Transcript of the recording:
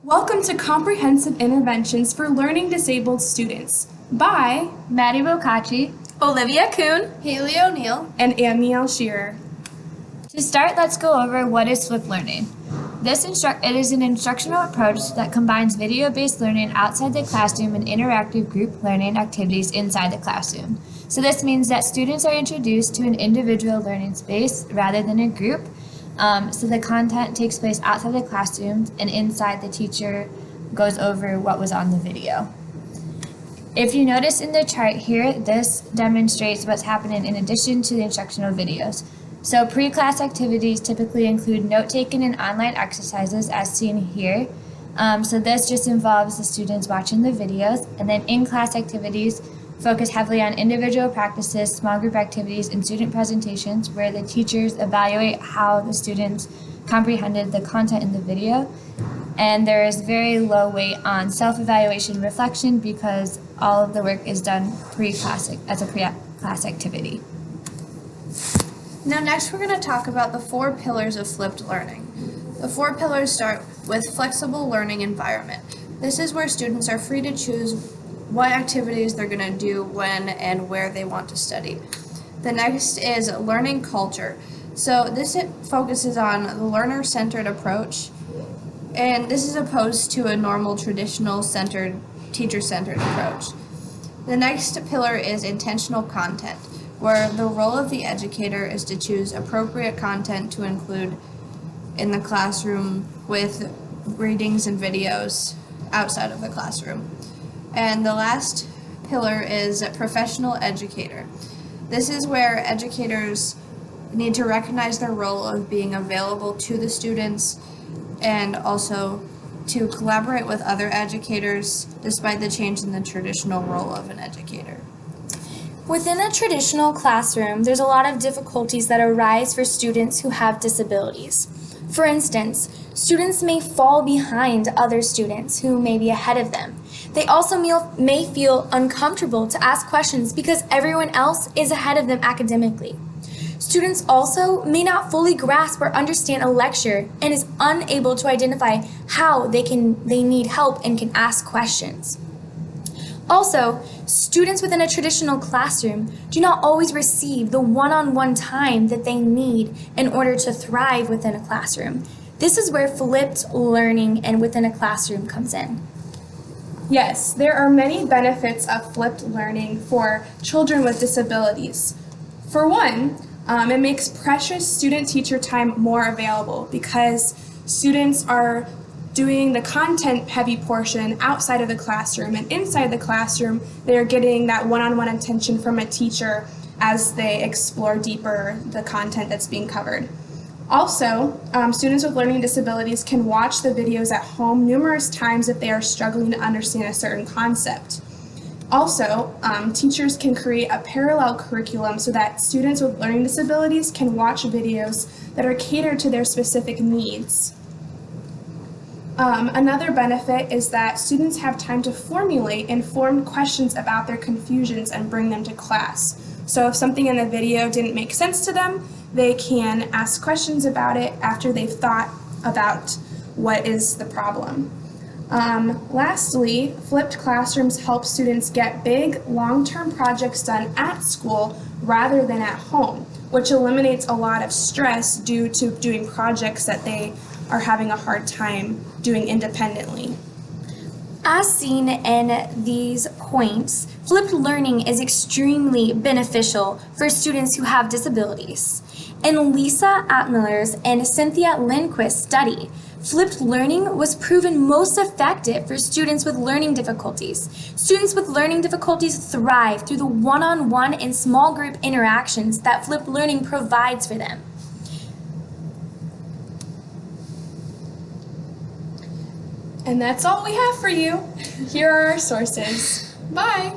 Welcome to Comprehensive Interventions for Learning Disabled Students by Maddie Bocacci, Olivia Kuhn, Haley O'Neill, and Amiel Shearer. To start, let's go over what is flipped learning. It is an instructional approach that combines video-based learning outside the classroom and interactive group learning activities inside the classroom. So this means that students are introduced to an individual learning space rather than a group. So the content takes place outside the classroom, and inside the teacher goes over what was on the video. If you notice in the chart here, this demonstrates what's happening in addition to the instructional videos. So pre-class activities typically include note-taking and online exercises as seen here. So this just involves the students watching the videos, and then in-class activities focus heavily on individual practices, small group activities, and student presentations where the teachers evaluate how the students comprehended the content in the video. And there is very low weight on self-evaluation and reflection because all of the work is done pre-class as a pre-class activity. Now next we're going to talk about the 4 pillars of flipped learning. The 4 pillars start with flexible learning environment. This is where students are free to choose what activities they're going to do when and where they want to study. The next is learning culture. So this focuses on the learner-centered approach, and this is opposed to a normal traditional teacher-centered approach. The next pillar is intentional content, where the role of the educator is to choose appropriate content to include in the classroom with readings and videos outside of the classroom. And the last pillar is professional educator. This is where educators need to recognize their role of being available to the students and also to collaborate with other educators despite the change in the traditional role of an educator. Within a traditional classroom, there's a lot of difficulties that arise for students who have disabilities. For instance, students may fall behind other students who may be ahead of them. They also may feel uncomfortable to ask questions because everyone else is ahead of them academically. Students also may not fully grasp or understand a lecture and is unable to identify how they need help and can ask questions. Also, students within a traditional classroom do not always receive the one-on-one time that they need in order to thrive within a classroom. This is where flipped learning and within a classroom comes in. Yes, there are many benefits of flipped learning for children with disabilities. For one, it makes precious student-teacher time more available because students are doing the content-heavy portion outside of the classroom, and inside the classroom, they're getting that one-on-one attention from a teacher as they explore deeper the content that's being covered. Also, students with learning disabilities can watch the videos at home numerous times if they are struggling to understand a certain concept. Also, teachers can create a parallel curriculum so that students with learning disabilities can watch videos that are catered to their specific needs. Another benefit is that students have time to formulate informed questions about their confusions and bring them to class. So if something in the video didn't make sense to them, they can ask questions about it after they've thought about what is the problem. Lastly, flipped classrooms help students get big, long-term projects done at school rather than at home, which eliminates a lot of stress due to doing projects that they are having a hard time doing independently. As seen in these points, flipped learning is extremely beneficial for students who have disabilities. In Lisa Atmiller's and Cynthia Lindquist's study, flipped learning was proven most effective for students with learning difficulties. Students with learning difficulties thrive through the one-on-one and small group interactions that flipped learning provides for them. And that's all we have for you. Here are our sources. Bye.